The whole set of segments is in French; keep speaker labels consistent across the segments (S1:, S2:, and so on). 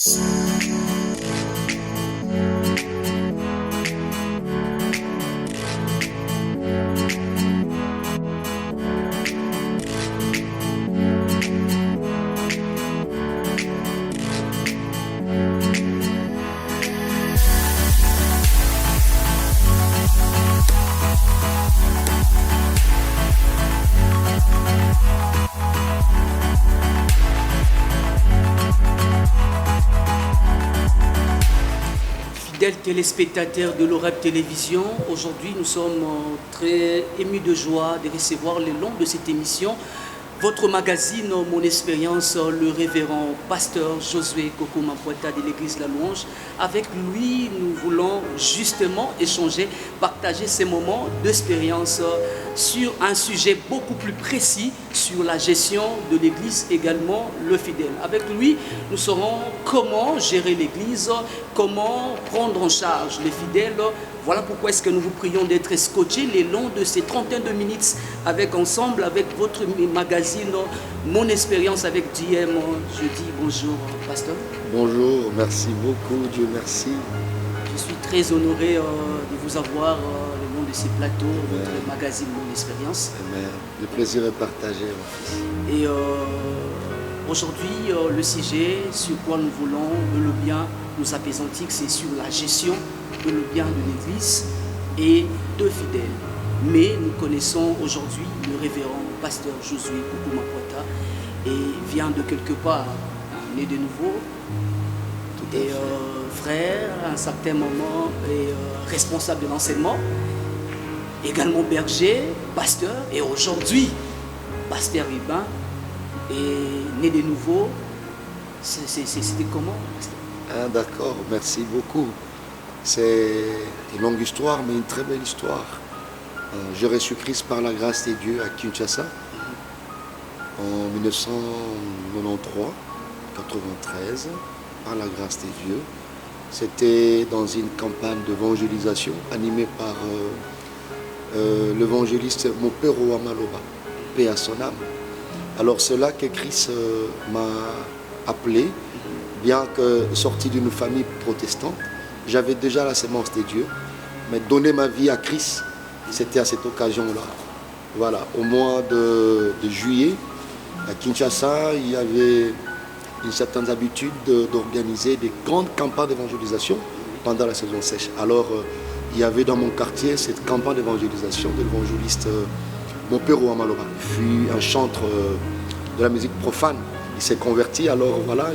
S1: Fidèles téléspectateurs de l'Oreb Télévision, aujourd'hui nous sommes très émus de joie de recevoir le long de cette émission votre magazine Mon Expérience, le révérend pasteur Josué Kokoma Poeta de l'église La Louange. Avec lui, nous voulons justement échanger, partager ces moments d'expérience sur un sujet beaucoup plus précis, sur la gestion de l'église, également le fidèle. Avec lui, nous saurons comment gérer l'église, comment prendre en charge les fidèles. Voilà pourquoi est-ce que nous vous prions d'être scotchés les longs de ces trentaines de minutes avec votre magazine Mon Expérience avec DM. Je dis bonjour, pasteur.
S2: Bonjour, merci beaucoup, Dieu merci.
S1: Je suis très honoré de vous avoir le long de ces plateaux, votre magazine Mon Expérience.
S2: Amen. Le plaisir est partagé, mon fils.
S1: Et aujourd'hui, le sujet sur quoi nous voulons le bien nous apaisantir, c'est sur la gestion de le bien de l'Église et de fidèles. Mais nous connaissons aujourd'hui le révérend pasteur Josué Kokoma Poeta et vient de quelque part, né de nouveau, et frère, à un certain moment, et responsable de l'enseignement, également berger, pasteur, et aujourd'hui, pasteur urbain, et né de nouveau. C'était comment, pasteur?
S2: Ah, d'accord, merci beaucoup. C'est une longue histoire, mais une très belle histoire. J'ai reçu Christ par la grâce de Dieu à Kinshasa en 1993, par la grâce de Dieu. C'était dans une campagne d'évangélisation animée par l'évangéliste Mopero Amaloba, paix à son âme. Alors c'est là que Christ m'a appelé, bien que sorti d'une famille protestante. J'avais déjà la sémence de Dieu, mais donner ma vie à Christ, c'était à cette occasion-là. Voilà, au mois de juillet, à Kinshasa, il y avait une certaine habitude d'organiser des grandes campagnes d'évangélisation pendant la saison sèche. Alors, il y avait dans mon quartier cette campagne d'évangélisation de l'évangéliste Mopero Amaloba. Il fut un chantre de la musique profane. Il s'est converti, alors voilà,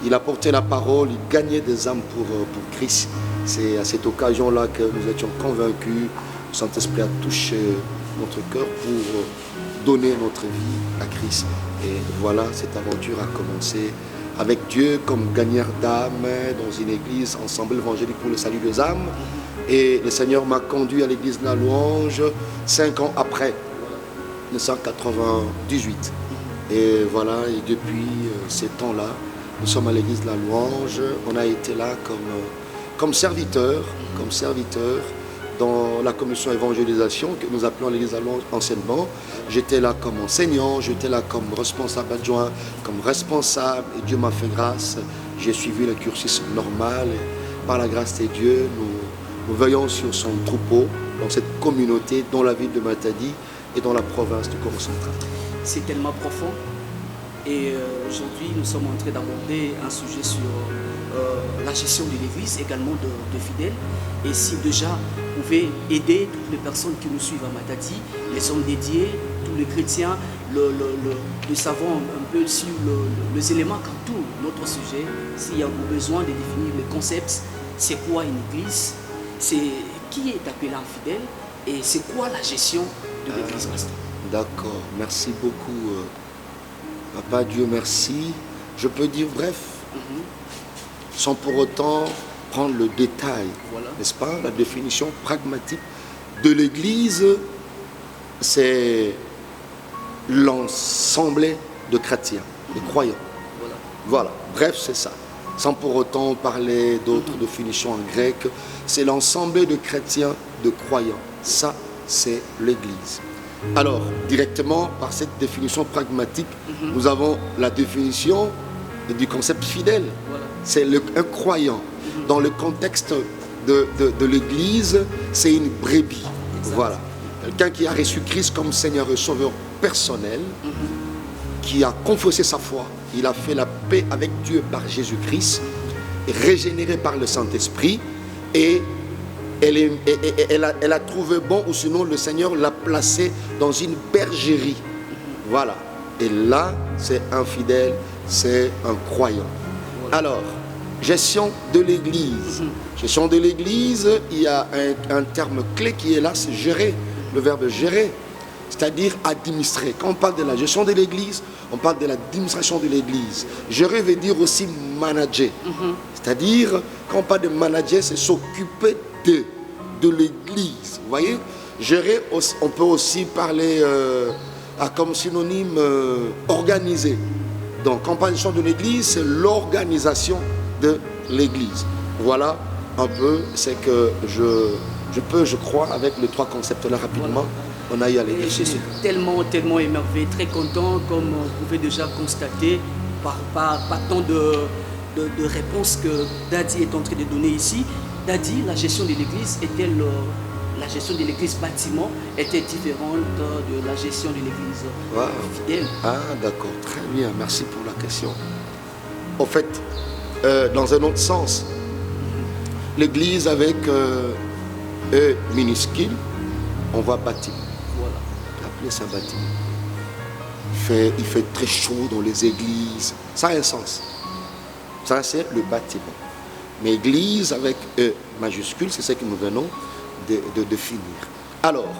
S2: il a porté la parole, il gagnait des âmes pour Christ. C'est à cette occasion-là que nous étions convaincus, le Saint-Esprit a touché notre cœur pour donner notre vie à Christ. Et voilà, cette aventure a commencé avec Dieu comme gagneur d'âmes dans une église, ensemble évangélique pour le salut des âmes. Et le Seigneur m'a conduit à l'église de la Louange 5 ans après, 1998. Et voilà, et depuis ces temps-là, nous sommes à l'église de la Louange. On a été là comme serviteur dans la commission évangélisation que nous appelons à l'église de la Louange enseignement. J'étais là comme enseignant, j'étais là comme responsable adjoint, comme responsable, et Dieu m'a fait grâce. J'ai suivi le cursus normal. Et par la grâce de Dieu, nous veillons sur son troupeau dans cette communauté, dans la ville de Matadi et dans la province du Congo central.
S1: C'est tellement profond. Et aujourd'hui, nous sommes en train d'aborder un sujet sur la gestion de l'Église, également de fidèles. Et si déjà vous pouvez aider toutes les personnes qui nous suivent à Matadi, les hommes dédiés, tous les chrétiens, de savoir un peu sur les éléments qu'entourent notre sujet, s'il y a besoin de définir le concept, c'est quoi une Église, c'est qui est appelé un fidèle et c'est quoi la gestion de l'Église.
S2: D'accord, merci beaucoup. Papa, Dieu merci. Je peux dire bref, sans pour autant prendre le détail, voilà. N'est-ce pas? La définition pragmatique de l'Église, c'est l'ensemble de chrétiens, de croyants. Voilà, bref, c'est ça. Sans pour autant parler d'autres définitions en grec, c'est l'ensemble de chrétiens, de croyants. Ça, c'est l'Église. Alors, directement, par cette définition pragmatique, nous avons la définition du concept fidèle. Voilà. c'est un croyant. Dans le contexte de l'Église, c'est une brebis. Voilà. Quelqu'un qui a reçu Christ comme Seigneur et Sauveur personnel, qui a confessé sa foi, il a fait la paix avec Dieu par Jésus-Christ, régénéré par le Saint-Esprit, et elle a trouvé bon, ou sinon le Seigneur l'a placé dans une bergerie. Voilà. Et là, c'est un fidèle, c'est un croyant. Alors, gestion de l'Église. Gestion de l'Église, il y a un terme clé qui est là, c'est gérer. Le verbe gérer, c'est-à-dire administrer. Quand on parle de la gestion de l'Église, on parle de l'administration de l'Église. Gérer veut dire aussi manager. C'est-à-dire, quand on parle de manager, c'est s'occuper de l'Église. Vous voyez, gérer, on peut aussi parler comme synonyme organiser. Donc, quand on parle de gestion de l'Église, c'est l'organisation de l'Église. Voilà un peu ce que je crois, avec les trois concepts-là rapidement, on a y aller.
S1: Et je suis tellement émerveillé, très content, comme vous pouvez déjà constater, par tant de réponses que Dadi est en train de donner ici. Dadi, la gestion de l'Église est-elle, la gestion de l'Église bâtiment était différente de la gestion de l'Église fidèle?
S2: Ah, d'accord, très bien, merci pour la question. En fait, dans un autre sens, l'Église avec E minuscule, on voit bâtiment.
S1: Voilà.
S2: Appelez ça bâtiment. Il fait très chaud dans les églises. Ça a un sens. Ça, c'est le bâtiment. Mais église avec E majuscule, c'est ce que nous venons de finir. Alors,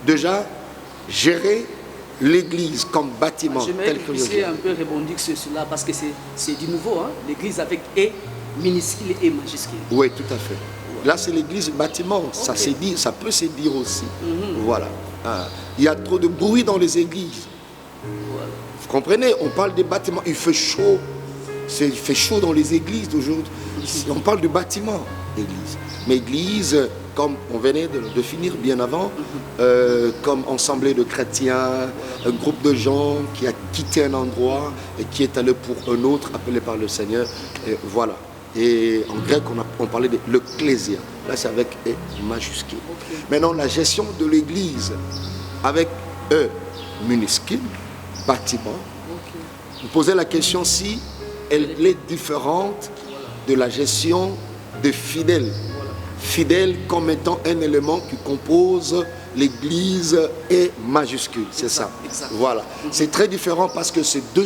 S2: déjà, gérer l'église comme bâtiment.
S1: J'aimerais que vous puissiez un peu rebondir sur cela parce que c'est du nouveau. Hein? L'église avec E minuscule et majuscule.
S2: Oui, tout à fait. Là, c'est l'église bâtiment. Okay. Ça s'est dit, ça peut se dire aussi. Voilà. Il y a trop de bruit dans les églises.
S1: Voilà.
S2: Vous comprenez? On parle des bâtiments. Il fait chaud. Il fait chaud dans les églises d'aujourd'hui. On parle de bâtiment, église. Mais église, comme on venait de le définir bien avant, comme assemblée de chrétiens, un groupe de gens qui a quitté un endroit et qui est allé pour un autre, appelé par le Seigneur. Et voilà. Et en grec, on parlait de l'ecclésia. Là, c'est avec E majuscule. Okay. Maintenant, la gestion de l'église avec E minuscule, bâtiment. Okay. Vous posez la question si elle est différente de la gestion de fidèles. Fidèle comme étant un élément qui compose l'église E majuscule. C'est ça. Exact. Voilà. C'est très différent parce que c'est deux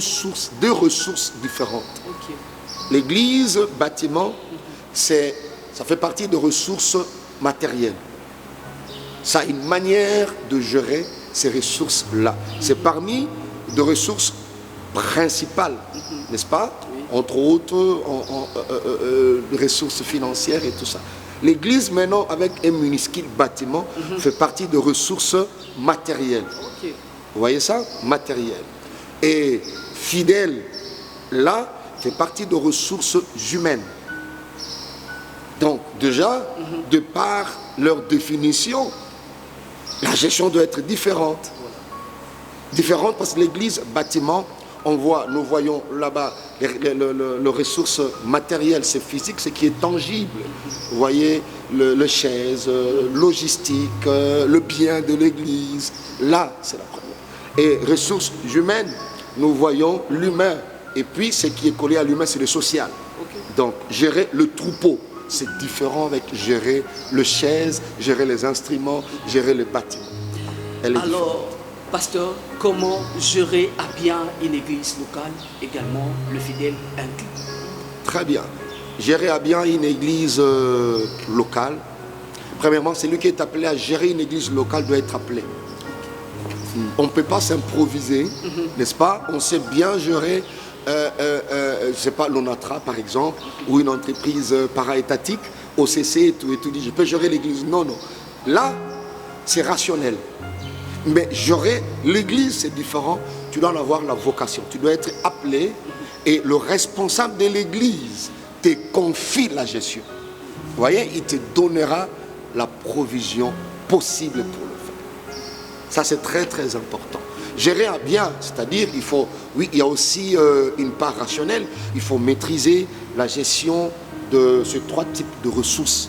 S2: ressources différentes. Okay. L'église, bâtiment, ça fait partie de ressources matérielles. Ça a une manière de gérer ces ressources-là. C'est parmi des ressources principales, n'est-ce pas? Entre autres, ressources financières et tout ça. L'église, maintenant, avec un minuscule bâtiment, fait partie de ressources matérielles. Okay. Vous voyez ça? Matérielles. Et fidèle, là, fait partie de ressources humaines. Donc, déjà, de par leur définition, la gestion doit être différente. Différente parce que l'église, bâtiment, nous voyons là-bas les ressources matérielles, c'est physique, ce qui est tangible. Vous voyez, les chaises, logistique, le bien de l'église. Là, c'est la première. Et ressources humaines, nous voyons l'humain. Et puis, ce qui est collé à l'humain, c'est le social. Okay. Donc, gérer le troupeau, c'est différent avec gérer le chaise, gérer les instruments, gérer le bâtiment.
S1: Alors, pasteur, comment gérer à bien une église locale, également le fidèle inclus?
S2: Très bien. Gérer à bien une église locale, premièrement, celui qui est appelé à gérer une église locale doit être appelé. On ne peut pas s'improviser, n'est-ce pas? On sait bien gérer, je ne sais pas, l'ONATRA par exemple, ou une entreprise para-étatique, OCC et tout, dit je peux gérer l'église. Non, non. Là, c'est rationnel. Mais gérer l'église, c'est différent. Tu dois en avoir la vocation. Tu dois être appelé et le responsable de l'église te confie la gestion. Vous voyez, il te donnera la provision possible pour le faire. Ça, c'est très, très important. Gérer bien, c'est-à-dire, oui, il y a aussi une part rationnelle. Il faut maîtriser la gestion de ces 3 types de ressources.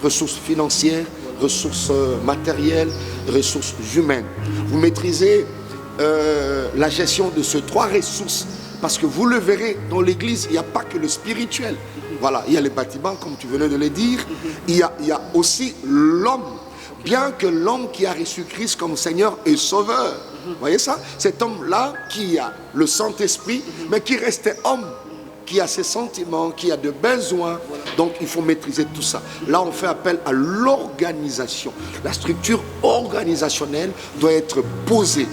S2: Ressources financières, ressources matérielles, ressources humaines. Vous maîtrisez la gestion de ces 3 ressources. Parce que vous le verrez, dans l'église, il n'y a pas que le spirituel. Voilà, il y a les bâtiments, comme tu venais de le dire. Il y a aussi l'homme. Bien que l'homme qui a reçu Christ comme Seigneur et Sauveur. Vous voyez ça? Cet homme-là qui a le Saint-Esprit, mais qui restait homme, qui a ses sentiments, qui a de besoins. Donc il faut maîtriser tout ça. Là, on fait appel à l'organisation. La structure organisationnelle doit être posée.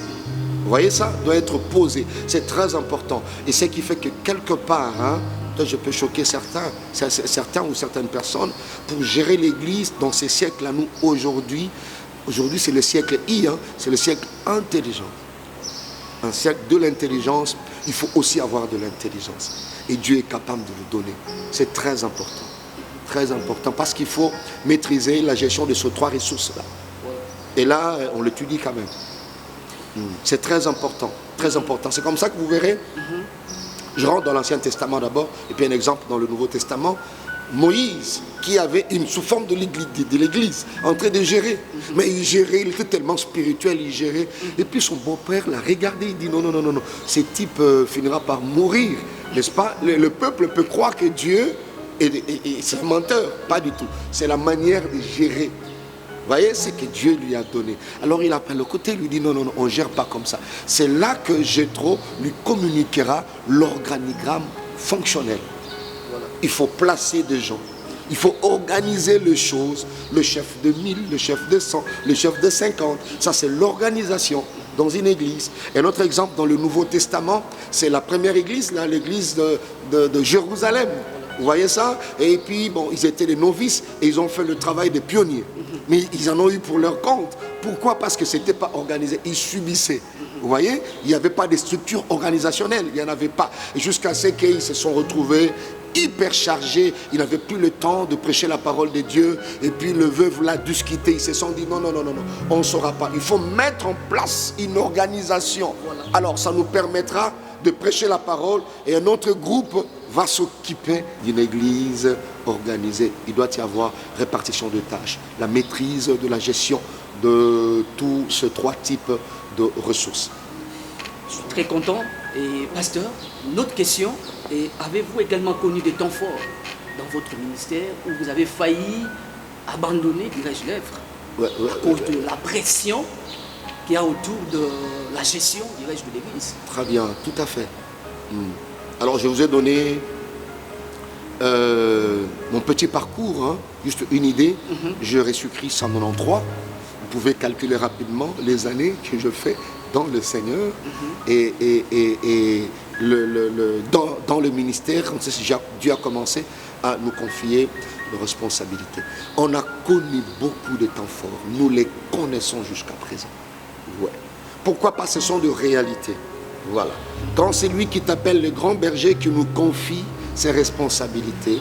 S2: Vous voyez ça? Doit être posé. C'est très important. Et ce qui fait que quelque part, je peux choquer certains ou certaines personnes, pour gérer l'église dans ces siècles-là, nous, aujourd'hui c'est le siècle I, c'est le siècle intelligent. Un siècle de l'intelligence, il faut aussi avoir de l'intelligence. Et Dieu est capable de le donner. C'est très important. Très important, parce qu'il faut maîtriser la gestion de ces 3 ressources-là. Et là, on l'étudie quand même. C'est très important, très important. C'est comme ça que vous verrez, je rentre dans l'Ancien Testament d'abord, et puis un exemple dans le Nouveau Testament. Moïse, qui avait sous forme de l'église, en train de gérer. Mais il gérait, il était tellement spirituel, il gérait. Et puis son beau-père l'a regardé, il dit non, ce type finira par mourir, n'est-ce pas? Le peuple peut croire que Dieu est menteur, pas du tout. C'est la manière de gérer. Vous voyez, c'est que Dieu lui a donné. Alors il a pris le côté, il lui dit non, on ne gère pas comme ça. C'est là que Jéthro lui communiquera l'organigramme fonctionnel. Voilà. Il faut placer des gens. Il faut organiser les choses. Le chef de 1000, le chef de 100, le chef de 50. Ça, c'est l'organisation dans une église. Un autre exemple dans le Nouveau Testament, c'est la première église, là, l'église de Jérusalem. Vous voyez ça? Et puis, bon, ils étaient des novices et ils ont fait le travail des pionniers. Mais ils en ont eu pour leur compte. Pourquoi? Parce que ce n'était pas organisé. Ils subissaient. Vous voyez? Il n'y avait pas de structure organisationnelle. Il n'y en avait pas. Et jusqu'à ce qu'ils se sont retrouvés hyper chargés. Ils n'avaient plus le temps de prêcher la parole de Dieu. Et puis le veuve l'a dû se quitter. Ils se sont dit non, on ne saura pas. Il faut mettre en place une organisation. Alors ça nous permettra de prêcher la parole. Et un autre groupe va s'occuper d'une église organisée. Il doit y avoir répartition de tâches, la maîtrise de la gestion de tous ces 3 types de ressources.
S1: Je suis très content. Et pasteur, une autre question, avez-vous également connu des temps forts dans votre ministère où vous avez failli abandonner, dirais-je, l'œuvre à cause de la pression qu'il y a autour de la gestion, dirais-je, de l'église? Très bien,
S2: tout à fait. Alors je vous ai donné mon petit parcours, juste une idée. J'ai reçu Christ en 93. Vous pouvez calculer rapidement les années que je fais dans le Seigneur et dans le ministère, quand Dieu a commencé à nous confier de responsabilités. On a connu beaucoup de temps forts. Nous les connaissons jusqu'à présent. Ouais. Pourquoi pas? Ce sont de réalités. Voilà. Quand c'est lui qui t'appelle le grand berger, qui nous confie ses responsabilités,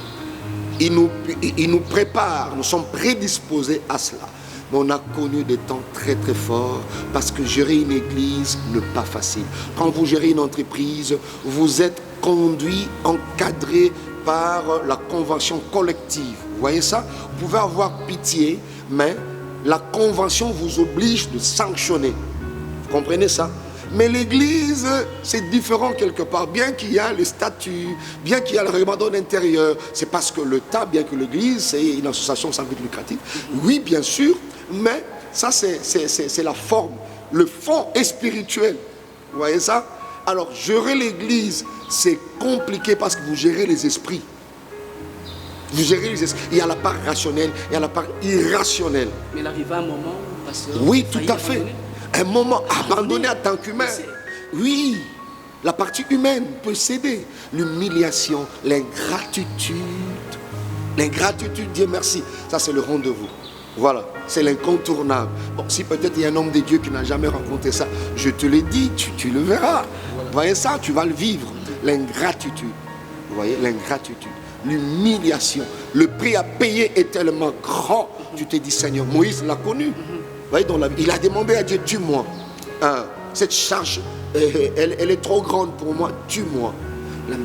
S2: il nous prépare, nous sommes prédisposés à cela. Mais on a connu des temps très très forts parce que gérer une église n'est pas facile. Quand vous gérez une entreprise, vous êtes conduit, encadré par la convention collective. Vous voyez ça? Vous pouvez avoir pitié, mais la convention vous oblige de sanctionner. Vous comprenez ça? Mais l'église, c'est différent quelque part. Bien qu'il y a le statut, bien qu'il y a le règlement intérieur, c'est parce que l'État, bien que l'église, c'est une association sans but lucratif. Oui, bien sûr, mais ça, c'est la forme. Le fond est spirituel. Vous voyez ça? Alors, gérer l'église, c'est compliqué parce que vous gérez les esprits. Vous gérez les esprits. Il y a la part rationnelle, il y a la part irrationnelle.
S1: Mais il arrive un moment où...
S2: Oui, tout à fait. Un moment abandonné en tant qu'humain. Oui, la partie humaine peut céder. L'humiliation, l'ingratitude. L'ingratitude, Dieu merci. Ça, c'est le rendez-vous. Voilà, c'est l'incontournable. Bon, si peut-être il y a un homme de Dieu qui n'a jamais rencontré ça, je te l'ai dit, tu le verras. Vous voyez ça, tu vas le vivre. L'ingratitude. Vous voyez, l'ingratitude. L'humiliation. Le prix à payer est tellement grand. Tu te dis, Seigneur, Moïse l'a connu. Vous voyez, il a demandé à Dieu, tue-moi. cette charge, elle est trop grande pour moi, tue-moi.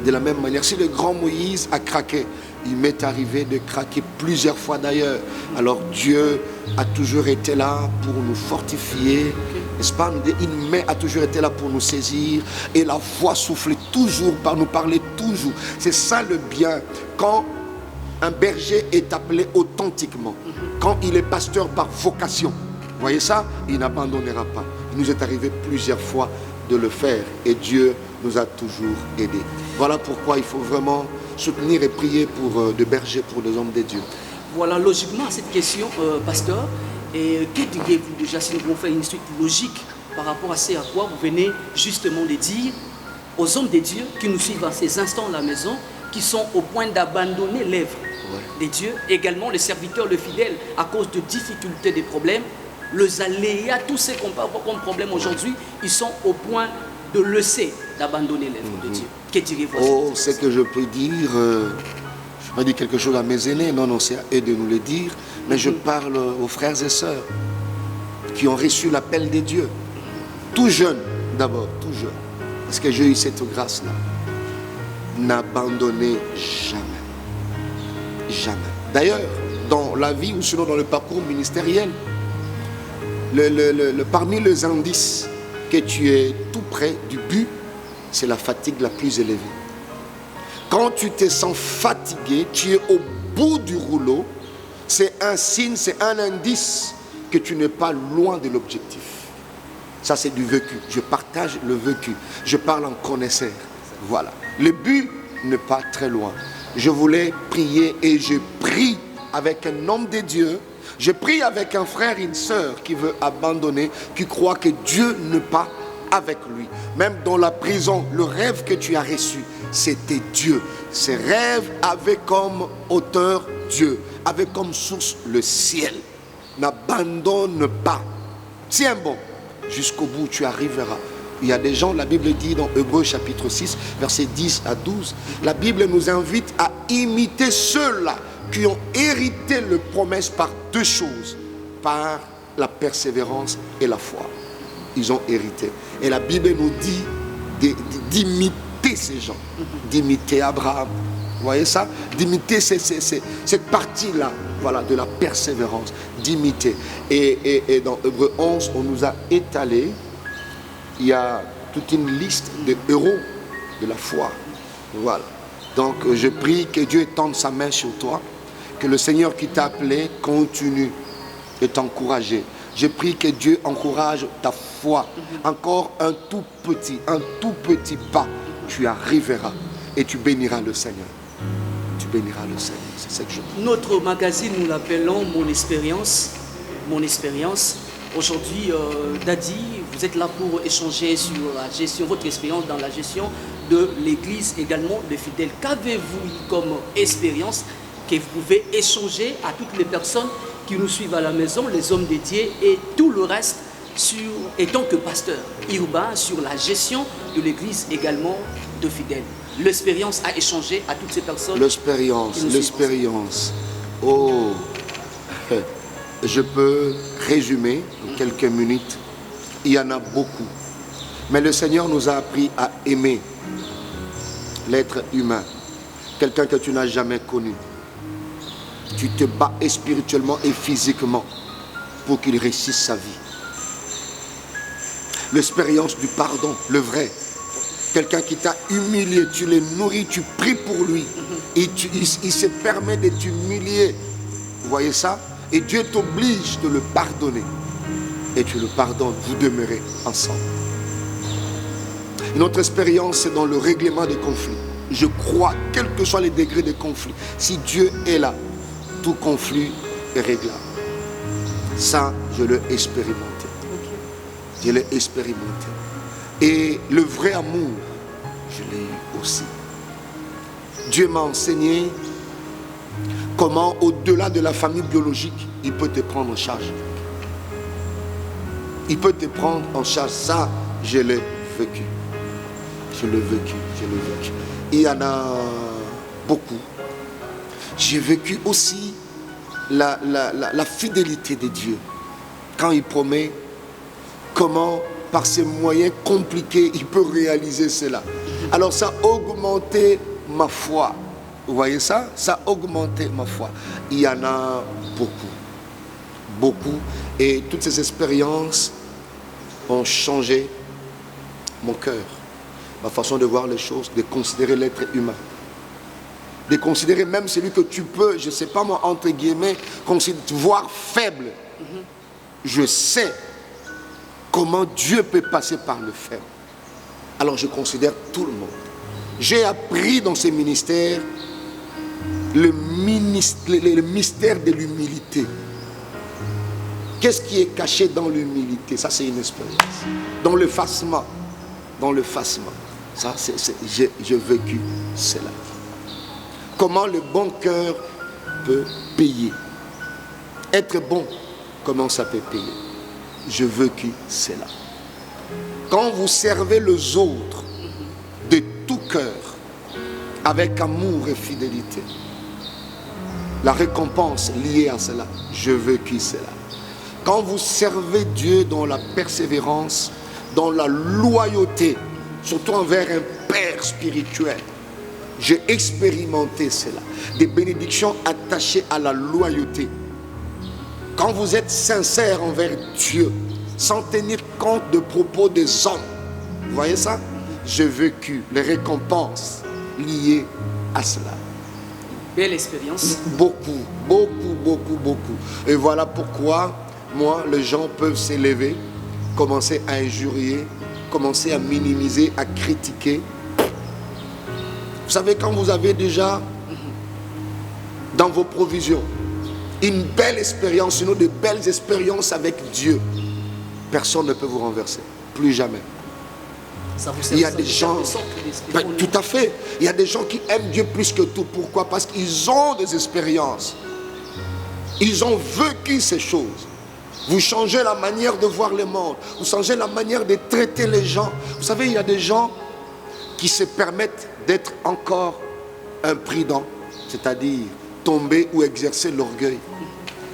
S2: De la même manière, si le grand Moïse a craqué, il m'est arrivé de craquer plusieurs fois d'ailleurs. Alors Dieu a toujours été là pour nous fortifier, n'est-ce pas? Une main a toujours été là pour nous saisir, et la voix soufflait toujours, par nous parler toujours. C'est ça le bien. Quand un berger est appelé authentiquement, quand il est pasteur par vocation, vous voyez ça? Il n'abandonnera pas. Il nous est arrivé plusieurs fois de le faire, et Dieu nous a toujours aidés. Voilà pourquoi il faut vraiment soutenir et prier pour des bergers, pour des hommes de Dieu.
S1: Voilà, logiquement, à cette question, pasteur, et que diriez-vous déjà si nous pouvons faire une suite logique par rapport à ce à quoi vous venez justement de dire aux hommes de Dieu qui nous suivent à ces instants à la maison, qui sont au point d'abandonner l'œuvre de Dieu, également les serviteurs, les fidèles, à cause de difficultés, des problèmes, les aléas, tous ces qu'on parle comme problème aujourd'hui, ils sont au point de laisser, d'abandonner l'œuvre de Dieu. Que direz-vous?
S2: Oh, c'est que je peux dire, je ne vais pas dire quelque chose à mes aînés, non, c'est à eux de nous le dire, mais je parle aux frères et sœurs qui ont reçu l'appel de Dieu, tout jeunes d'abord, tout jeunes, parce que j'ai eu cette grâce-là. N'abandonnez jamais, jamais. D'ailleurs, dans la vie ou sinon dans le parcours ministériel, parmi les indices que tu es tout près du but, c'est la fatigue la plus élevée. Quand tu te sens fatigué, tu es au bout du rouleau, c'est un signe, c'est un indice que tu n'es pas loin de l'objectif. Ça, c'est du vécu. Je partage le vécu. Je parle en connaisseur. Voilà. Le but n'est pas très loin. Je voulais prier et je prie avec un homme de Dieu. Je prie avec un frère, une sœur qui veut abandonner, qui croit que Dieu n'est pas avec lui. Même dans la prison, le rêve que tu as reçu, c'était Dieu. Ces rêves avaient comme auteur Dieu, avaient comme source le ciel. N'abandonne pas. Tiens bon, jusqu'au bout tu arriveras. Il y a des gens, la Bible dit dans Hébreux chapitre 6, versets 10 à 12, la Bible nous invite à imiter ceux-là qui ont hérité les promesses par deux choses, par la persévérance et la foi. Ils ont hérité. Et la Bible nous dit d'imiter ces gens, d'imiter Abraham. Vous voyez ça? D'imiter cette partie-là, voilà, de la persévérance, d'imiter. Et dans Hébreux 11, on nous a étalé, il y a toute une liste de héros de la foi. Voilà. Donc je prie que Dieu étende sa main sur toi, que le Seigneur qui t'a appelé continue de t'encourager. Je prie que Dieu encourage ta foi. Encore un tout petit pas, tu arriveras et tu béniras le Seigneur. Tu béniras le Seigneur. C'est ça que je prie.
S1: Notre magazine, nous l'appelons Mon Expérience. Mon Expérience. Aujourd'hui, Daddy, vous êtes là pour échanger sur la gestion, votre expérience dans la gestion de l'Église, également de fidèles. Qu'avez-vous eu comme expérience que vous pouvez échanger à toutes les personnes qui nous suivent à la maison, les hommes dédiés et tout le reste, étant que pasteur urbain, sur la gestion de l'Église également de fidèles? L'expérience à échanger à toutes ces personnes.
S2: L'expérience. Oh, je peux résumer en quelques minutes. Il y en a beaucoup. Mais le Seigneur nous a appris à aimer l'être humain. Quelqu'un que tu n'as jamais connu. Tu te bats spirituellement et physiquement pour qu'il réussisse sa vie. L'expérience du pardon, le vrai. Quelqu'un qui t'a humilié, tu le nourris, tu pries pour lui. Et il se permet de t'humilier. Vous voyez ça? Et Dieu t'oblige de le pardonner. Et tu le pardonnes, vous demeurez ensemble. Une autre expérience, c'est dans le règlement des conflits. Je crois, quels que soient les degrés de conflit, si Dieu est là, tout conflit est réglable. Ça, je l'ai expérimenté. Je l'ai expérimenté. Et le vrai amour, je l'ai eu aussi. Dieu m'a enseigné comment, au-delà de la famille biologique, il peut te prendre en charge. Il peut te prendre en charge. Ça, je l'ai vécu. Je l'ai vécu. Il y en a beaucoup. J'ai vécu aussi la fidélité de Dieu. Quand il promet, comment par ses moyens compliqués, il peut réaliser cela. Alors ça a augmenté ma foi. Vous voyez ça? Ça a augmenté ma foi. Il y en a beaucoup. Beaucoup. Et toutes ces expériences ont changé mon cœur, ma façon de voir les choses, de considérer l'être humain. De considérer même celui que tu peux, je ne sais pas moi, entre guillemets, voir faible. Je sais comment Dieu peut passer par le faible. Alors je considère tout le monde. J'ai appris dans ces ministères le mystère de l'humilité. Qu'est-ce qui est caché dans l'humilité? Ça, c'est une expérience. Dans l'effacement. Dans l'effacement. Ça, j'ai vécu cela. Comment le bon cœur peut payer. Être bon, comment ça peut payer? J'ai vécu cela. Quand vous servez les autres de tout cœur, avec amour et fidélité, la récompense liée à cela, j'ai vécu cela. Quand vous servez Dieu dans la persévérance, dans la loyauté, surtout envers un Père spirituel, j'ai expérimenté cela. Des bénédictions attachées à la loyauté. Quand vous êtes sincère envers Dieu, sans tenir compte de propos des hommes, vous voyez ça? J'ai vécu les récompenses liées à cela.
S1: Belle expérience.
S2: Beaucoup, beaucoup, beaucoup, beaucoup. Et voilà pourquoi, moi, les gens peuvent s'élever, commencer à injurier, commencer à minimiser, à critiquer. Vous savez, quand vous avez déjà dans vos provisions une belle expérience, une autre de belles expériences avec Dieu, personne ne peut vous renverser. Plus jamais.
S1: Ça vous
S2: Il y a des gens, tout à fait, il y a des gens qui aiment Dieu plus que tout. Pourquoi? Parce qu'ils ont des expériences. Ils ont vécu ces choses. Vous changez la manière de voir le monde. Vous changez la manière de traiter les gens. Vous savez, il y a des gens qui se permettent d'être encore imprudents, c'est-à-dire tomber ou exercer l'orgueil.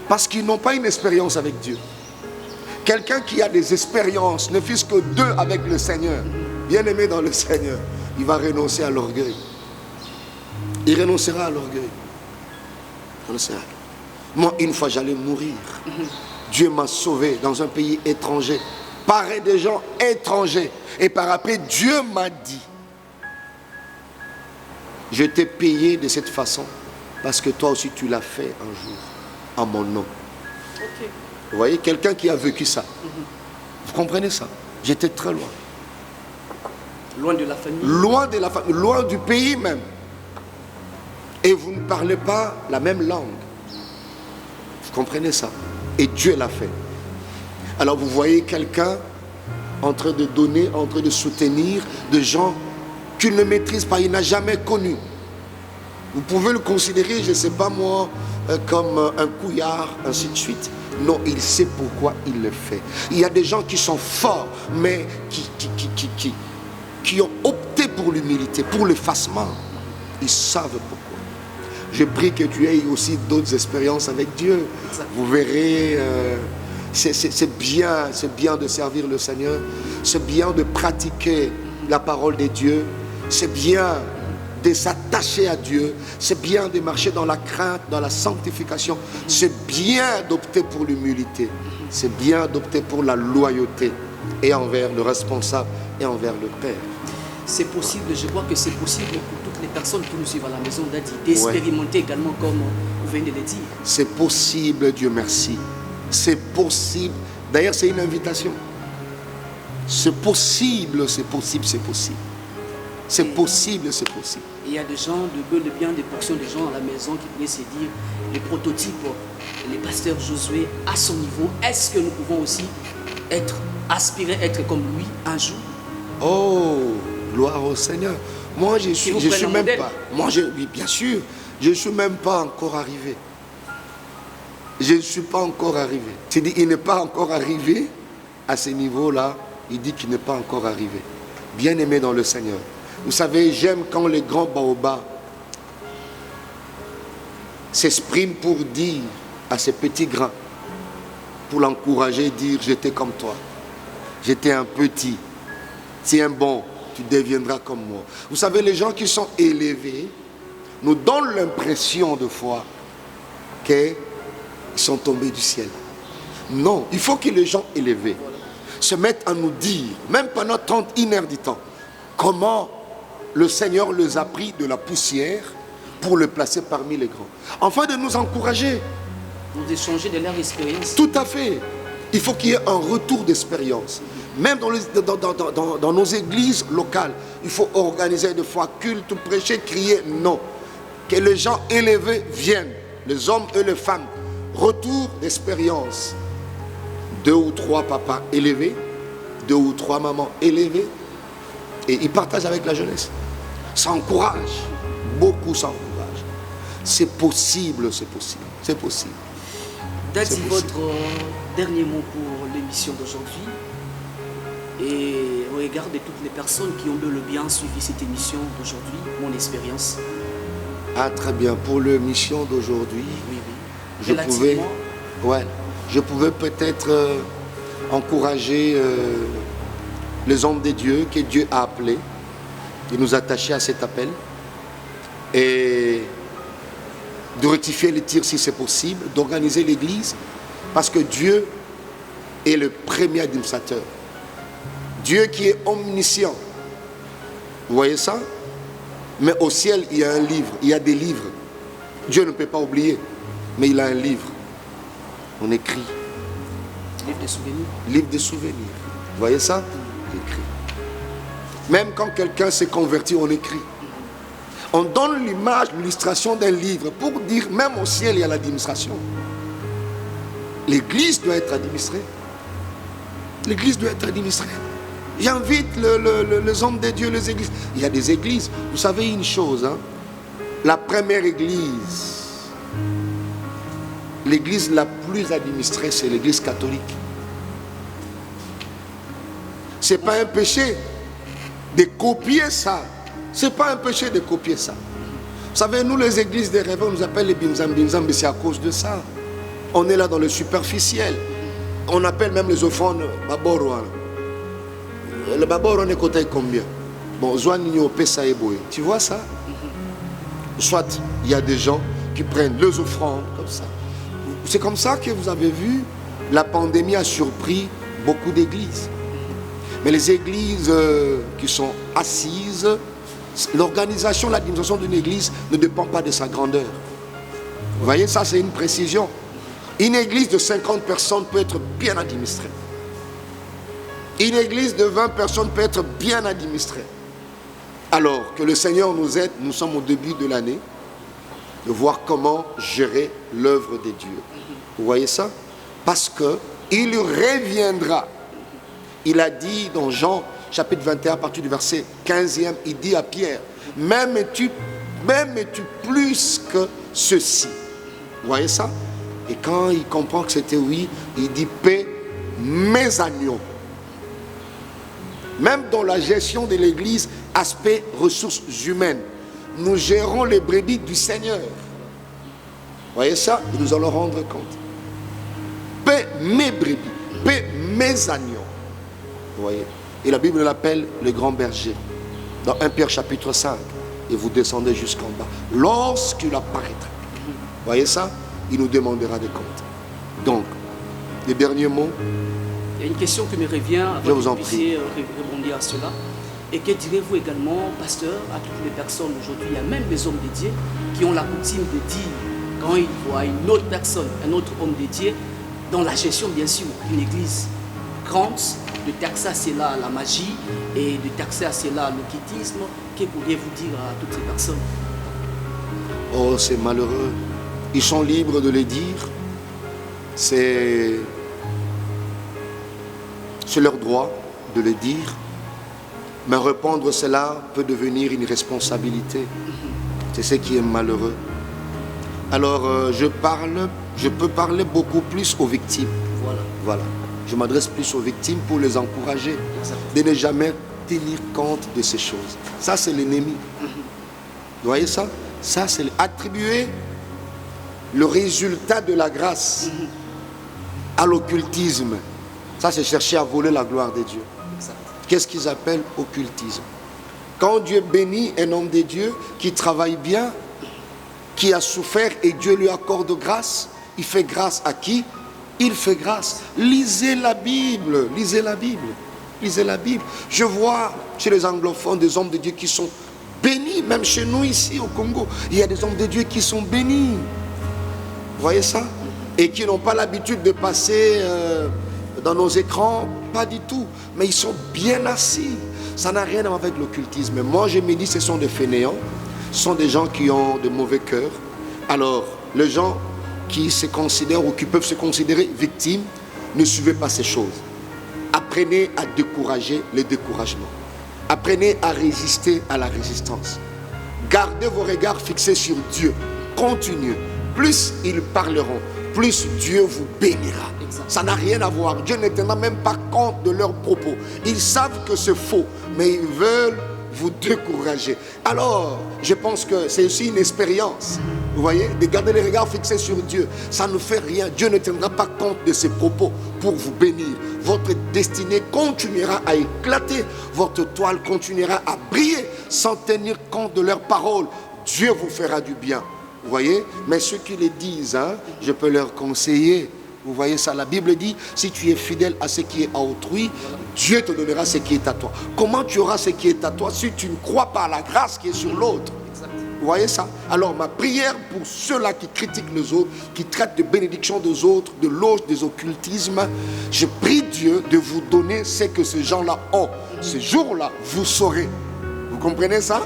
S2: Parce qu'ils n'ont pas une expérience avec Dieu. Quelqu'un qui a des expériences, ne fût-ce que 2 avec le Seigneur, bien aimé dans le Seigneur, il va renoncer à l'orgueil. Il renoncera à l'orgueil. Moi, une fois, j'allais mourir. Dieu m'a sauvé dans un pays étranger, par des gens étrangers. Et par après, Dieu m'a dit, je t'ai payé de cette façon, parce que toi aussi tu l'as fait un jour, en mon nom.
S1: Okay.
S2: Vous voyez, quelqu'un qui a vécu ça. Vous comprenez ça? J'étais très loin.
S1: Loin de la famille.
S2: Loin de la famille, loin du pays même. Et vous ne parlez pas la même langue. Vous comprenez ça? Et Dieu l'a fait. Alors vous voyez quelqu'un en train de donner, en train de soutenir des gens qu'il ne maîtrise pas, il n'a jamais connu. Vous pouvez le considérer, je ne sais pas moi, comme un couillard, ainsi de suite. Non, il sait pourquoi il le fait. Il y a des gens qui sont forts, mais qui ont opté pour l'humilité, pour l'effacement. Ils savent pourquoi. Je prie que tu aies aussi d'autres expériences avec Dieu. Vous verrez, c'est bien de servir le Seigneur. C'est bien de pratiquer la parole de Dieu. C'est bien de s'attacher à Dieu. C'est bien de marcher dans la crainte, dans la sanctification. C'est bien d'opter pour l'humilité. C'est bien d'opter pour la loyauté et envers le responsable et envers le Père.
S1: C'est possible, je crois que c'est possible pour toutes les personnes qui nous suivent à la maison d'expérimenter également comme vous venez de le dire. C'est
S2: possible, Dieu merci. C'est possible. D'ailleurs, c'est une invitation. C'est possible, c'est possible, c'est possible. C'est possible, c'est possible.
S1: Il y a des gens, de bien des portions de gens à la maison qui pourraient se dire, les prototypes, les pasteurs Josué, à son niveau, est-ce que nous pouvons aussi aspirer à être comme lui un jour?
S2: Oh, gloire au Seigneur. Moi, je suis même pas. Oui, bien sûr, je ne suis même pas encore arrivé. Je ne suis pas encore arrivé. Tu dis, il n'est pas encore arrivé à ce niveau-là. Il dit qu'il n'est pas encore arrivé. Bien aimé dans le Seigneur. Vous savez, j'aime quand les grands baobabs s'expriment pour dire à ces petits grains, pour l'encourager, dire j'étais comme toi. j'étais un petit. Tiens bon, tu deviendras comme moi. Vous savez, les gens qui sont élevés nous donnent l'impression de foi qu'ils sont tombés du ciel. Non, il faut que les gens élevés se mettent à nous dire, même pendant 31 heures du temps, comment le Seigneur les a pris de la poussière pour le placer parmi les grands. Afin de nous encourager.
S1: Pour échanger de leur expérience.
S2: Tout à fait. Il faut qu'il y ait un retour d'expérience. Même dans nos églises locales, il faut organiser des fois culte, prêcher, crier. Non. Que les gens élevés viennent, les hommes et les femmes. Retour d'expérience. 2 ou 3 papas élevés, 2 ou 3 mamans élevées. Et ils partagent avec la jeunesse. Ça encourage. Beaucoup s'encouragent. C'est possible, c'est possible. C'est possible.
S1: Dadi, votre dernier mot pour l'émission d'aujourd'hui et au regard de toutes les personnes qui ont le bien suivi cette émission d'aujourd'hui, mon expérience.
S2: Ah, très bien. Pour l'émission d'aujourd'hui,
S1: oui.
S2: je pouvais peut-être encourager les hommes de Dieu que Dieu a appelés et nous attacher à cet appel et de rectifier les tirs si c'est possible, d'organiser l'église, parce que Dieu est le premier administrateur. Dieu qui est omniscient. Vous voyez ça? Mais au ciel, il y a un livre, il y a des livres. Dieu ne peut pas oublier, mais il a un livre. On écrit.
S1: Livre des souvenirs.
S2: Livre des souvenirs. Vous voyez ça? On écrit. Même quand quelqu'un s'est converti, on écrit. On donne l'image, l'illustration d'un livre pour dire, même au ciel, il y a l'administration. L'église doit être administrée. L'église doit être administrée. J'invite les hommes de Dieu, les églises. Il y a des églises. Vous savez une chose, hein? La première église, l'église la plus administrée, c'est l'église catholique. Ce n'est pas un péché de copier ça. Ce n'est pas un péché de copier ça. Vous savez, nous, les églises des rêves, on nous appelle les binzam, mais c'est à cause de ça. On est là dans le superficiel. On appelle même les offrandes baboro. Le baboro, on est côté combien? Bon, tu vois ça? Soit il y a des gens qui prennent les offrandes comme ça. C'est comme ça que vous avez vu, la pandémie a surpris beaucoup d'églises. Mais les églises qui sont assises, l'organisation, l'administration d'une église ne dépend pas de sa grandeur. Vous voyez, ça c'est une précision. Une église de 50 personnes peut être bien administrée. Une église de 20 personnes peut être bien administrée. Alors que le Seigneur nous aide, nous sommes au début de l'année, de voir comment gérer l'œuvre de Dieu. Vous voyez ça? Parce qu'il reviendra. Il a dit dans Jean chapitre 21, à partir du verset 15e, il dit à Pierre, m'aimes-tu plus que ceci? Vous voyez ça? Et quand il comprend que c'était oui, il dit, paix mes agneaux. Même dans la gestion de l'église, aspect ressources humaines, nous gérons les brebis du Seigneur. Vous voyez ça? Et nous allons rendre compte. Paix mes brebis, paix mes agneaux. Vous voyez? Et la Bible l'appelle le grand berger. Dans 1 Pierre chapitre 5. Et vous descendez jusqu'en bas. Lorsqu'il apparaîtra. Vous voyez ça? Il nous demandera des comptes. Donc, les derniers mots.
S1: Il y a une question qui me revient avant que vous puissiez rebondir à cela. Et que direz-vous également, pasteur, à toutes les personnes aujourd'hui, il y a même des hommes de Dieu qui ont la coutume de dire, quand ils voient une autre personne, un autre homme de Dieu, dans la gestion bien sûr d'une église grande, de taxer à cela la magie et de taxer à cela l'occultisme, que pourriez-vous dire à toutes ces personnes?
S2: Oh, c'est malheureux. Ils sont libres de le dire. C'est leur droit de le dire. Mais répondre cela peut devenir une responsabilité. C'est ce qui est malheureux. Alors, je peux parler beaucoup plus aux victimes. Voilà. Je m'adresse plus aux victimes pour les encourager. De ne jamais tenir compte de ces choses. Ça, c'est l'ennemi. Vous voyez ça? Ça, c'est attribuer le résultat de la grâce à l'occultisme. Ça, c'est chercher à voler la gloire de Dieu. Qu'est-ce qu'ils appellent occultisme? Quand Dieu bénit un homme de Dieu qui travaille bien, qui a souffert et Dieu lui accorde grâce, il fait grâce à qui? Il fait grâce. Lisez la Bible, lisez la Bible, lisez la Bible. Je vois chez les anglophones des hommes de Dieu qui sont bénis, même chez nous ici au Congo. Il y a des hommes de Dieu qui sont bénis. Vous voyez ça? Et qui n'ont pas l'habitude de passer dans nos écrans, pas du tout. Mais ils sont bien assis. Ça n'a rien à voir avec l'occultisme. Moi, je me dis, ce sont des fainéants. Ce sont des gens qui ont de mauvais cœurs. Alors, les gens qui se considèrent ou qui peuvent se considérer victimes, ne suivez pas ces choses. Apprenez à décourager les découragements. Apprenez à résister à la résistance. Gardez vos regards fixés sur Dieu. Continuez. Plus ils parleront, plus Dieu vous bénira. Ça n'a rien à voir. Dieu ne tiendra même pas compte de leurs propos. Ils savent que c'est faux, mais ils veulent vous décourager. Alors, je pense que c'est aussi une expérience. Vous voyez, de garder les regards fixés sur Dieu. Ça ne fait rien. Dieu ne tiendra pas compte de ses propos pour vous bénir. Votre destinée continuera à éclater. Votre toile continuera à briller sans tenir compte de leurs paroles. Dieu vous fera du bien. Vous voyez, mais ceux qui le disent, je peux leur conseiller. Vous voyez ça, la Bible dit, si tu es fidèle à ce qui est à autrui, Dieu te donnera ce qui est à toi. Comment tu auras ce qui est à toi si tu ne crois pas à la grâce qui est sur l'autre? Vous voyez ça? Alors ma prière pour ceux-là qui critiquent les autres, qui traitent de bénédiction des autres, de loges, des occultismes, je prie Dieu de vous donner ce que ces gens-là ont. Ce jour-là, vous saurez. Vous comprenez ça?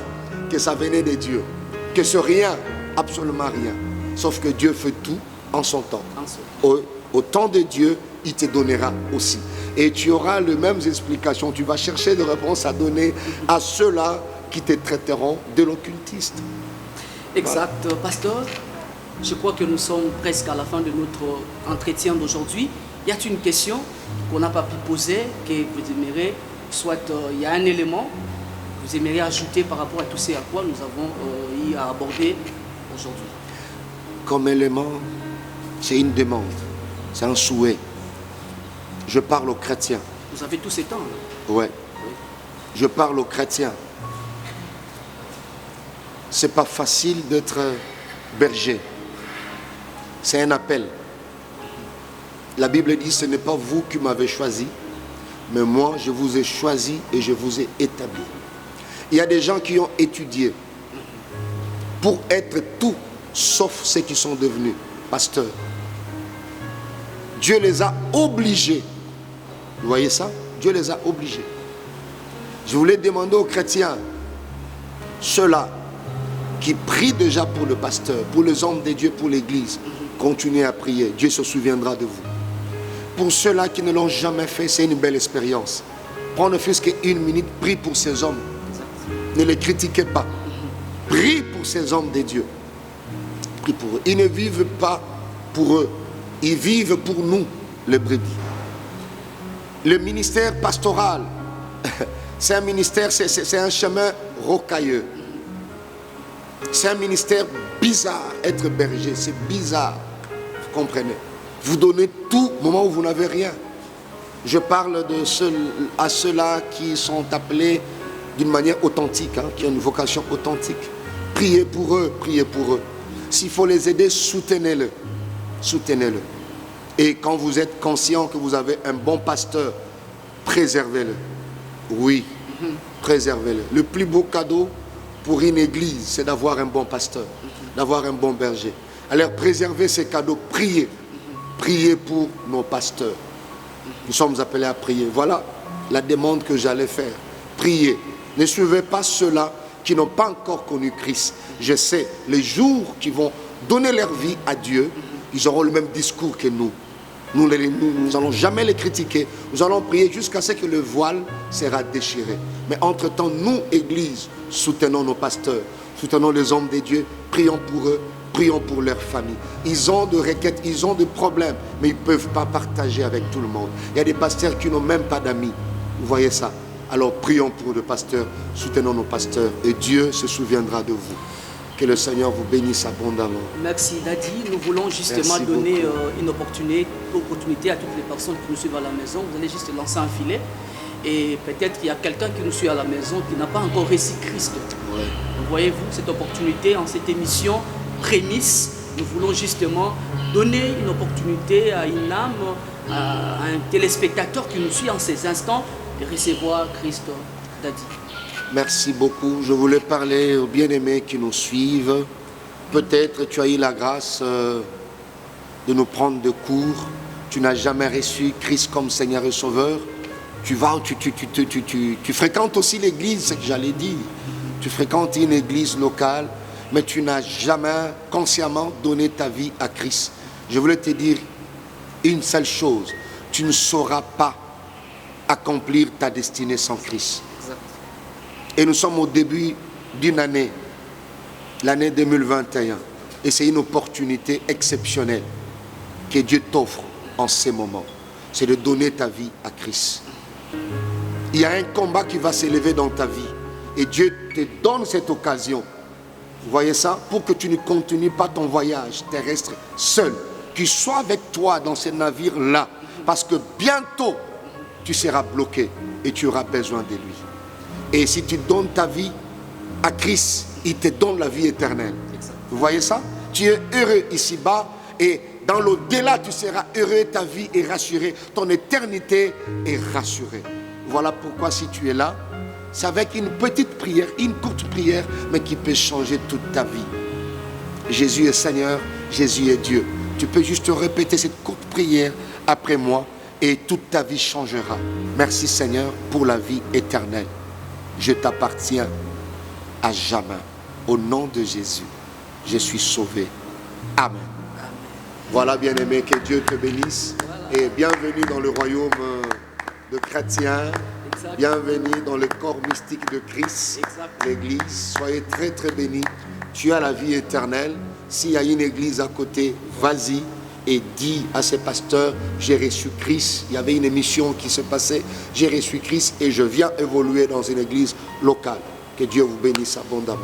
S2: Que ça venait de Dieu. Que ce rien, absolument rien. Sauf que Dieu fait tout en son temps. Au temps de Dieu, il te donnera aussi. Et tu auras les mêmes explications. Tu vas chercher des réponses à donner à ceux-là qui te traiteront de l'occultiste.
S1: Exact. Voilà. Pasteur, je crois que nous sommes presque à la fin de notre entretien d'aujourd'hui. Y a-t-il une question qu'on n'a pas pu poser, que vous aimeriez, soit il y a un élément que vous aimeriez ajouter par rapport à tout ce à quoi nous avons eu à aborder aujourd'hui?
S2: Comme élément, c'est une demande. C'est un souhait. Je parle aux chrétiens.
S1: Vous avez tous ces temps.
S2: Oui. Je parle aux chrétiens. C'est pas facile d'être berger. C'est un appel. La Bible dit, ce n'est pas vous qui m'avez choisi, mais moi je vous ai choisi et je vous ai établi. Il y a des gens qui ont étudié pour être tout sauf ceux qui sont devenus pasteurs. Dieu les a obligés. Vous voyez ça? Dieu les a obligés. Je voulais demander aux chrétiens, ceux-là qui prient déjà pour le pasteur, pour les hommes de Dieu, pour l'église, continuez à prier. Dieu se souviendra de vous. Pour ceux-là qui ne l'ont jamais fait, c'est une belle expérience. Prends ne fût-ce qu'une minute, prie pour ces hommes. Ne les critiquez pas. Prie pour ces hommes de Dieu. Prie pour eux. Ils ne vivent pas pour eux. Ils vivent pour nous, les brebis. Le ministère pastoral, c'est un ministère, c'est un chemin rocailleux. C'est un ministère bizarre, être berger, c'est bizarre. Vous comprenez? Vous donnez tout au moment où vous n'avez rien. Je parle à ceux-là qui sont appelés d'une manière authentique, qui ont une vocation authentique. Priez pour eux, priez pour eux. S'il faut les aider, soutenez-le. Soutenez-le. Et quand vous êtes conscient que vous avez un bon pasteur, préservez-le. Oui, préservez-le. Le plus beau cadeau pour une église, c'est d'avoir un bon pasteur, d'avoir un bon berger. Alors préservez ces cadeaux, priez. Priez pour nos pasteurs. Nous sommes appelés à prier. Voilà la demande que j'allais faire. Priez. Ne suivez pas ceux-là qui n'ont pas encore connu Christ. Je sais, les jours qui vont donner leur vie à Dieu, ils auront le même discours que nous. Nous n'allons jamais les critiquer. Nous allons prier jusqu'à ce que le voile sera déchiré. Mais entre-temps, nous, Église, soutenons nos pasteurs, soutenons les hommes de Dieu, prions pour eux, prions pour leur famille. Ils ont des requêtes, ils ont des problèmes, mais ils ne peuvent pas partager avec tout le monde. Il y a des pasteurs qui n'ont même pas d'amis. Vous voyez ça? Alors prions pour les pasteurs, soutenons nos pasteurs et Dieu se souviendra de vous. Que le Seigneur vous bénisse abondamment.
S1: Merci Dadi. Nous voulons justement donner une opportunité à toutes les personnes qui nous suivent à la maison. Vous allez juste lancer un filet. Et peut-être qu'il y a quelqu'un qui nous suit à la maison qui n'a pas encore reçu Christ.
S2: Ouais.
S1: Voyez-vous cette opportunité en cette émission prémisse. Nous voulons justement donner une opportunité à une âme, à un téléspectateur qui nous suit en ces instants de recevoir Christ. Dadi.
S2: Merci beaucoup. Je voulais parler aux bien-aimés qui nous suivent. Peut-être tu as eu la grâce de nous prendre de court. Tu n'as jamais reçu Christ comme Seigneur et Sauveur. Tu fréquentes aussi l'église, c'est ce que j'allais dire. Tu fréquentes une église locale, mais tu n'as jamais consciemment donné ta vie à Christ. Je voulais te dire une seule chose. Tu ne sauras pas accomplir ta destinée sans Christ. Et nous sommes au début d'une année, l'année 2021. Et c'est une opportunité exceptionnelle que Dieu t'offre en ces moments. C'est de donner ta vie à Christ. Il y a un combat qui va s'élever dans ta vie. Et Dieu te donne cette occasion. Vous voyez ça? Pour que tu ne continues pas ton voyage terrestre seul. Qu'il soit avec toi dans ce navire-là. Parce que bientôt, tu seras bloqué et tu auras besoin de lui. Et si tu donnes ta vie à Christ, il te donne la vie éternelle. Vous voyez ça? Tu es heureux ici-bas et dans l'au-delà, tu seras heureux, ta vie est rassurée, ton éternité est rassurée. Voilà pourquoi si tu es là, c'est avec une petite prière, une courte prière, mais qui peut changer toute ta vie. Jésus est Seigneur, Jésus est Dieu. Tu peux juste répéter cette courte prière après moi et toute ta vie changera. Merci Seigneur pour la vie éternelle. Je t'appartiens à jamais. Au nom de Jésus, je suis sauvé. Amen. Voilà, bien-aimé, que Dieu te bénisse. Et bienvenue dans le royaume de chrétiens. Bienvenue dans le corps mystique de Christ, l'église. Soyez très, très bénis. Tu as la vie éternelle. S'il y a une église à côté, vas-y et dis à ces pasteurs, j'ai reçu Christ. Il y avait une émission qui se passait, j'ai reçu Christ et je viens évoluer dans une église locale. Que Dieu vous bénisse abondamment.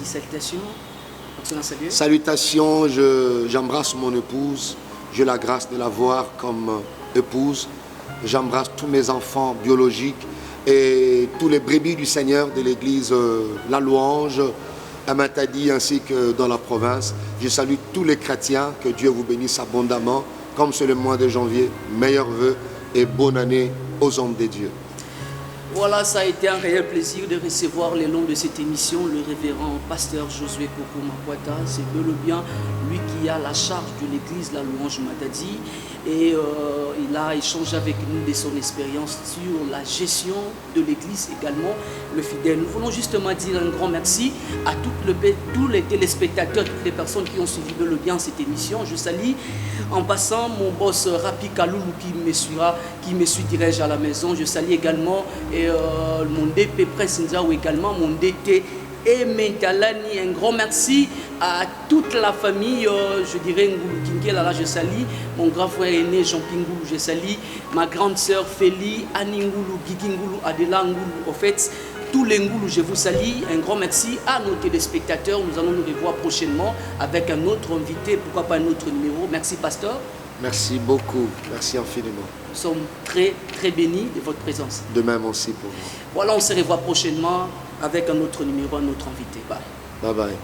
S1: Salutations.
S2: Salutations, j'embrasse mon épouse. J'ai la grâce de la voir comme épouse. J'embrasse tous mes enfants biologiques et tous les brebis du Seigneur de l'église La Louange, à Matadi ainsi que dans la province. Je salue tous les chrétiens, que Dieu vous bénisse abondamment. Comme c'est le mois de janvier, meilleurs vœux et bonne année aux hommes de Dieu.
S1: Voilà, ça a été un réel plaisir de recevoir le long de cette émission le révérend pasteur Josué Koko Makwata. C'est bel et bien lui qui a la charge de l'église La Louange Matadi. Et il a échangé avec nous de son expérience sur la gestion de l'église également, le fidèle. Nous voulons justement dire un grand merci à tous les téléspectateurs, toutes les personnes qui ont suivi bel et bien cette émission. Je salue en passant mon boss Rapi Kaloulou qui me suit direct à la maison. Je salue également mon DP Presse Nzao également, mon DT et Mentalani. Un grand merci à toute la famille, je dirais Ngoulou Kingela, là je salue mon grand frère aîné Jean Pingoulou, je salue ma grande sœur Félie, Annie Ngoulou, Guigui Ngoulou, Adela Ngoulou. En fait, tous les Ngoulou, je vous salue. Un grand merci à nos téléspectateurs. Nous allons nous revoir prochainement avec un autre invité, pourquoi pas un autre numéro. Merci pasteur.
S2: Merci beaucoup, merci infiniment.
S1: Nous sommes très très bénis de votre présence.
S2: De même aussi pour moi.
S1: Voilà, on se revoit prochainement avec un autre numéro, un autre invité. Bye.
S2: Bye bye.